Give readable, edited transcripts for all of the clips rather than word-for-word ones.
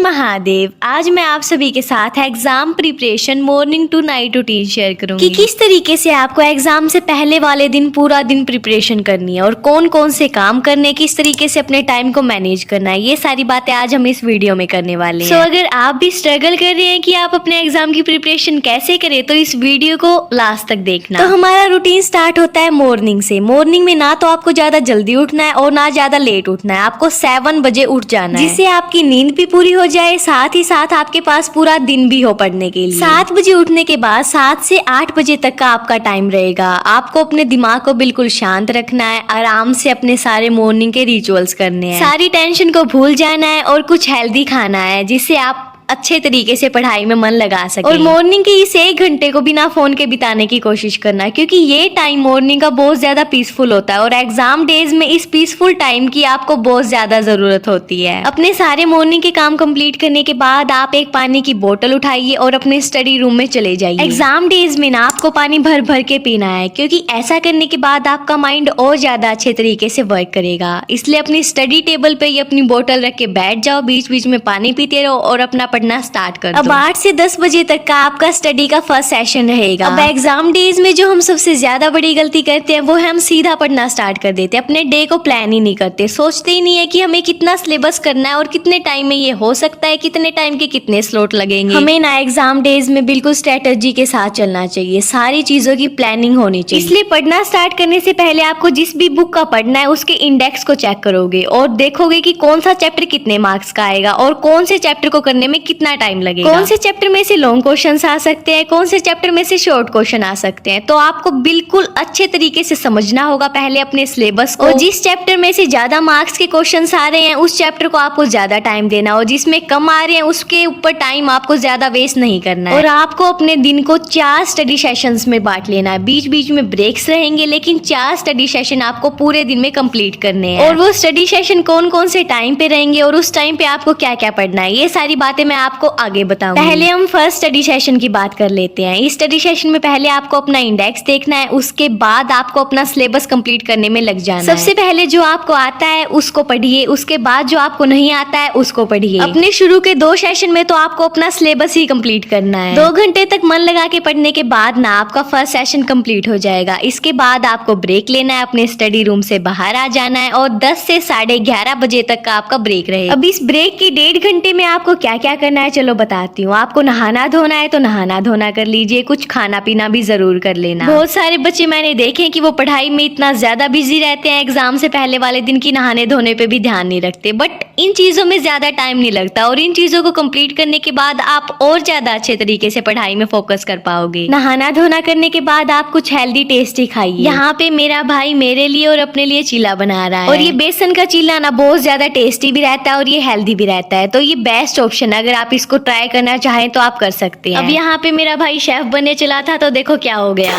महादेव। आज मैं आप सभी के साथ exam preparation morning to night routine share करूंगी कि किस तरीके से आपको एग्जाम से पहले वाले दिन पूरा दिन प्रिपरेशन करनी है और कौन कौन से काम करने, किस तरीके से अपने टाइम को मैनेज करना है। ये सारी बातें आज हम इस वीडियो में करने वाले हैं। अगर आप भी स्ट्रगल कर रहे हैं कि आप अपने एग्जाम की प्रिपरेशन कैसे करें तो इस वीडियो को लास्ट तक देखना। तो हमारा रूटीन स्टार्ट होता है मॉर्निंग से। मॉर्निंग में ना तो आपको ज्यादा जल्दी उठना है और ना ज्यादा लेट उठना है। आपको 7 बजे उठ जाना है, जिससे आपकी नींद भी पूरी हो जाए, साथ ही साथ आपके पास पूरा दिन भी हो पढ़ने के लिए। 7 बजे उठने के बाद 7 से 8 बजे तक का आपका टाइम रहेगा। आपको अपने दिमाग को बिल्कुल शांत रखना है, आराम से अपने सारे मॉर्निंग के रिचुअल्स करने हैं, सारी टेंशन को भूल जाना है और कुछ हेल्दी खाना है जिससे आप अच्छे तरीके से पढ़ाई में मन लगा सके। और मॉर्निंग के इस 1 घंटे को बिना फोन के बिताने की कोशिश करना, क्योंकि ये टाइम मॉर्निंग का बहुत ज्यादा पीसफुल होता है और एग्जाम डेज में इस पीसफुल टाइम की आपको बहुत ज्यादा जरूरत होती है। अपने सारे मॉर्निंग के काम कंप्लीट करने के बाद आप एक पानी की बोतल उठाइए और अपने स्टडी रूम में चले जाइए। एग्जाम डेज में ना आपको पानी भर भर के पीना है, क्योंकि ऐसा करने के बाद आपका माइंड और ज्यादा अच्छे तरीके से वर्क करेगा। इसलिए अपनी स्टडी टेबल पे ही अपनी बोतल रख के बैठ जाओ, बीच बीच में पानी पीते रहो और अपना पढ़ना स्टार्ट कर दो। अब 8 से 10 बजे तक का आपका स्टडी का फर्स्ट सेशन रहेगा। अब एग्जाम डेज में जो हम सबसे ज्यादा बड़ी गलती करते हैं वो है हम सीधा पढ़ना स्टार्ट कर देते हैं। अपने डे को प्लान ही नहीं करते, सोचते ही नहीं है कि हमें कितना सिलेबस करना है और कितने टाइम में ये हो सकता है, कितने टाइम के कितने स्लॉट लगेंगे। हमें ना एग्जाम डेज में बिल्कुल स्ट्रेटेजी के साथ चलना चाहिए, सारी चीजों की प्लानिंग होनी चाहिए। इसलिए पढ़ना स्टार्ट करने से पहले आपको जिस भी बुक का पढ़ना है उसके इंडेक्स को चेक करोगे और देखोगे कि कौन सा चैप्टर कितने मार्क्स का आएगा और कौन से चैप्टर को करने में कितना टाइम लगेगा, कौन से चैप्टर में से लॉन्ग क्वेश्चंस आ सकते हैं, कौन से चैप्टर में से शॉर्ट क्वेश्चन आ सकते हैं। तो आपको बिल्कुल अच्छे तरीके से समझना होगा पहले अपने सिलेबस को। और जिस चैप्टर में से ज्यादा मार्क्स के क्वेश्चंस आ रहे हैं उस चैप्टर को आपको ज्यादा टाइम देना, और जिसमें कम आ रहे हैं उसके ऊपर टाइम आपको ज्यादा वेस्ट नहीं करना है। और आपको अपने दिन को 4 स्टडी सेशंस में बांट लेना है। बीच बीच में ब्रेक्स रहेंगे, लेकिन 4 स्टडी सेशन आपको पूरे दिन में कंप्लीट करने हैं। और वो स्टडी सेशन कौन कौन से टाइम पे रहेंगे और उस टाइम पे आपको क्या क्या पढ़ना है, ये सारी बातें मैं आपको आगे बताऊंगी। पहले हम फर्स्ट स्टडी सेशन की बात कर लेते हैं। इस स्टडी सेशन में पहले आपको अपना इंडेक्स देखना है, उसके बाद आपको अपना सिलेबस कंप्लीट करने में लग जाना है। सबसे पहले जो आपको आता है उसको पढ़िए, उसके बाद जो आपको नहीं आता है उसको पढ़िए। अपने शुरू के 2 सेशन में तो आपको अपना सिलेबस ही कंप्लीट करना है। 2 घंटे तक मन लगा के पढ़ने के बाद ना आपका फर्स्ट सेशन कंप्लीट हो जाएगा। इसके बाद आपको ब्रेक लेना है, अपने स्टडी रूम से बाहर आ जाना है और 10 से 11:30 बजे तक का आपका ब्रेक रहेगा। अब इस ब्रेक की 1.5 घंटे में आपको क्या क्या करना है चलो बताती हूँ। आपको नहाना धोना है तो नहाना धोना कर लीजिए, कुछ खाना पीना भी जरूर कर लेना। बहुत सारे बच्चे मैंने देखे हैं कि वो पढ़ाई में इतना ज्यादा बिजी रहते हैं एग्जाम से पहले वाले दिन की नहाने धोने पे भी ध्यान नहीं रखते, बट इन चीजों में ज्यादा टाइम नहीं लगता और इन चीजों को कंप्लीट करने के बाद आप और ज्यादा अच्छे तरीके से पढ़ाई में फोकस कर पाओगे। नहाना धोना करने के बाद आप कुछ हेल्दी टेस्टी खाइए। यहाँ पे मेरा भाई मेरे लिए और अपने लिए चीला बना रहा है और ये बेसन का चीला ना बहुत ज्यादा टेस्टी भी रहता है और ये हेल्दी भी रहता है, तो ये बेस्ट ऑप्शन है। अगर आप इसको ट्राई करना चाहें तो आप कर सकते हैं। अब यहाँ पे मेरा भाई शेफ बनने चला था तो देखो क्या हो गया।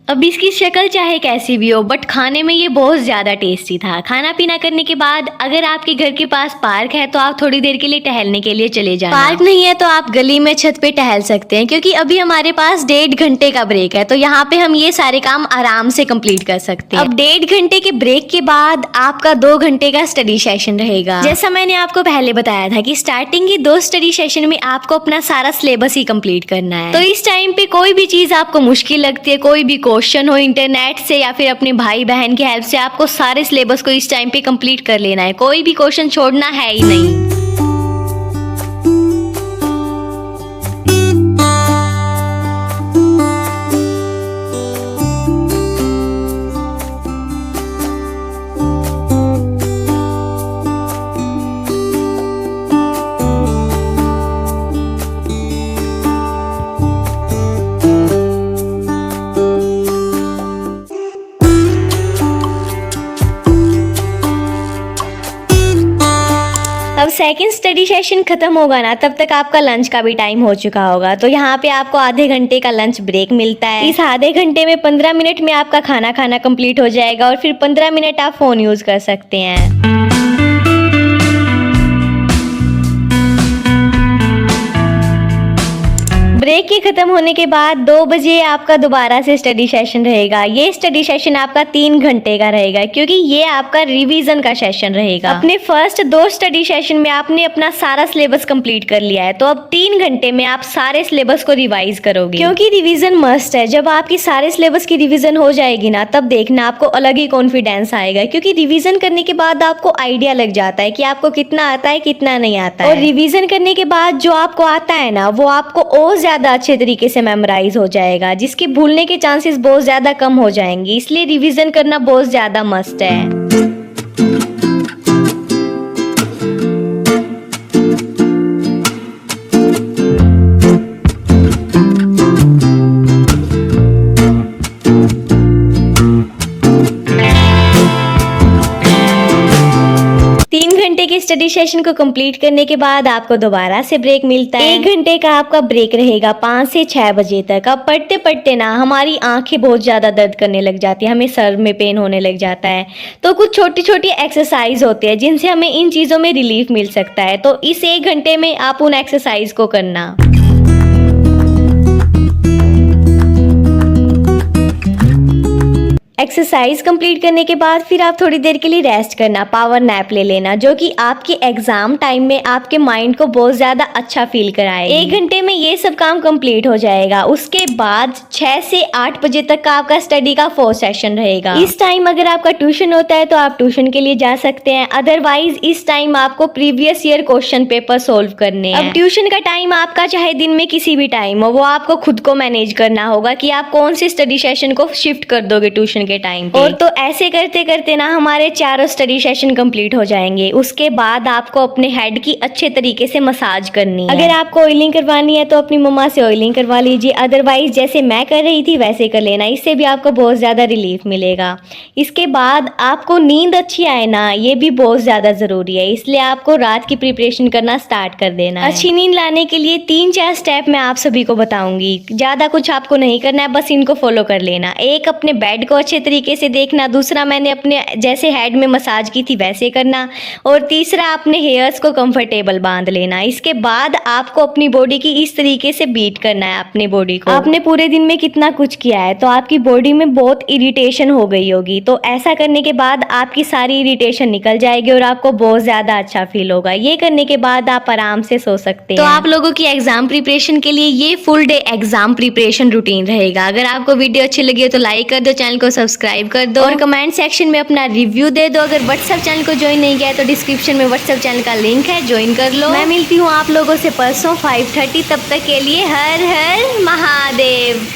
अब इसकी शक्ल चाहे कैसी भी हो बट खाने में ये बहुत ज्यादा टेस्टी था। खाना पीना करने के बाद अगर आपके घर के पास पार्क है तो आप थोड़ी देर के लिए टहलने के लिए चले जाना। पार्क नहीं है तो आप गली में छत पे टहल सकते हैं, क्योंकि अभी हमारे पास 1.5 घंटे का ब्रेक है, तो यहाँ पे हम ये सारे काम आराम से कंप्लीट कर सकते हैं। अब 1.5 घंटे के ब्रेक के बाद आपका 2 घंटे का स्टडी सेशन रहेगा। जैसा मैंने आपको पहले बताया था कि स्टार्टिंग की 2 स्टडी सेशन में आपको अपना सारा सिलेबस ही कंप्लीट करना है। तो इस टाइम पे कोई भी चीज आपको मुश्किल लगती है, कोई भी क्वेश्चन हो इंटरनेट से या फिर अपने भाई बहन की हेल्प से, आपको सारे सिलेबस को इस टाइम पे कंप्लीट कर लेना है। कोई भी क्वेश्चन छोड़ना है ही नहीं। अब सेकंड स्टडी सेशन खत्म होगा ना, तब तक आपका लंच का भी टाइम हो चुका होगा। तो यहाँ पे आपको आधे घंटे का लंच ब्रेक मिलता है। इस आधे घंटे में 15 मिनट में आपका खाना खाना कंप्लीट हो जाएगा और फिर 15 मिनट आप फोन यूज कर सकते हैं। ब्रेक के खत्म होने के बाद 2 बजे आपका दोबारा से स्टडी सेशन रहेगा। ये स्टडी सेशन आपका 3 घंटे का रहेगा, क्योंकि ये आपका रिवीजन का सेशन रहेगा। अपने फर्स्ट 2 स्टडी सेशन में आपने अपना सारा सिलेबस कंप्लीट कर लिया है, तो अब 3 घंटे में आप सारे सिलेबस को रिवाइज करोगे, क्योंकि रिवीजन मस्ट है। जब आपकी सारे सिलेबस की रिवीजन हो जाएगी ना, तब देखना आपको अलग ही कॉन्फिडेंस आएगा, क्योंकि रिवीजन करने के बाद आपको आइडिया लग जाता है कि आपको कितना आता है कितना नहीं आता है। और रिवीजन करने के बाद जो आपको आता है ना, वो आपको और ज्यादा अच्छे तरीके से मेमोराइज हो जाएगा, जिसके भूलने के चांसेस बहुत ज्यादा कम हो जाएंगे। इसलिए रिवीजन करना बहुत ज्यादा मस्ट है। 3 घंटे के स्टडी सेशन को कंप्लीट करने के बाद आपको दोबारा से ब्रेक मिलता है। 1 घंटे का आपका ब्रेक रहेगा 5 से 6 बजे तक। अब पढ़ते पढ़ते ना हमारी आंखें बहुत ज़्यादा दर्द करने लग जाती है, हमें सर में पेन होने लग जाता है। तो कुछ छोटी छोटी एक्सरसाइज होती है जिनसे हमें इन चीज़ों में रिलीफ मिल सकता है। तो इस 1 घंटे में आप उन एक्सरसाइज को करना। एक्सरसाइज कंप्लीट करने के बाद फिर आप थोड़ी देर के लिए रेस्ट करना, पावर नैप ले लेना, जो कि आपके एग्जाम टाइम में आपके माइंड को बहुत ज़्यादा अच्छा फील कराएगा। 1 घंटे में ये सब काम कंप्लीट हो जाएगा। उसके बाद 6 से 8 बजे तक का आपका स्टडी का 4 सेशन रहेगा। इस टाइम अगर आपका ट्यूशन होता है तो आप ट्यूशन के लिए जा सकते हैं, अदरवाइज इस टाइम आपको previous year question paper solve करने हैं। अब ट्यूशन का टाइम आपका चाहे दिन में किसी भी टाइम हो, वो आपको खुद को मैनेज करना होगा कि आप कौन से स्टडी सेशन को शिफ्ट कर दोगे ट्यूशन के टाइम पे। और तो ऐसे करते करते ना हमारे 4 स्टडी सेशन कंप्लीट हो जाएंगे। उसके बाद आपको अपने हेड की अच्छे तरीके से मसाज करनी है। अगर आपको ऑयलिंग करवानी है तो अपनी मम्मा से ऑयलिंग करवा लीजिए, अदरवाइज जैसे मैं कर रही थी वैसे कर लेना, इससे भी आपको बहुत ज्यादा रिलीफ मिलेगा। इसके बाद आपको नींद अच्छी आए ना, ये भी बहुत ज्यादा जरूरी है, इसलिए आपको रात की प्रिपरेशन करना स्टार्ट कर देना है। अच्छी नींद लाने के लिए 3-4 स्टेप मैं आप सभी को बताऊंगी, ज्यादा कुछ आपको नहीं करना है, बस इनको फॉलो कर लेना। एक, अपने बेड को अच्छे तरीके से देखना। दूसरा, मैंने अपने जैसे हेड में मसाज की थी वैसे करना। और तीसरा, अपने हेयर्स को कंफर्टेबल बांध लेना। इसके बाद आपको अपनी बॉडी की इस तरीके से बीट करना है अपनी बॉडी को। आपने पूरे दिन में कितना कुछ किया है, तो आपकी बॉडी में बहुत इरिटेशन हो गई होगी, तो ऐसा करने के बाद आपकी सारी इरिटेशन निकल जाएगी और आपको बहुत ज्यादा अच्छा फील होगा। ये करने के बाद आप आराम से सो सकते हैं। तो आप लोगों की एग्जाम प्रिपरेशन के लिए ये full day exam preparation routine रहेगा। अगर आपको वीडियो अच्छी लगी हो तो लाइक कर दो, चैनल को सब्सक्राइब कर दो और कमेंट सेक्शन में अपना रिव्यू दे दो। अगर व्हाट्सएप चैनल को ज्वाइन नहीं किया है तो डिस्क्रिप्शन में व्हाट्सएप चैनल का लिंक है, ज्वाइन कर लो। मैं मिलती हूँ आप लोगों से परसों 5:30। तब तक के लिए हर हर महादेव।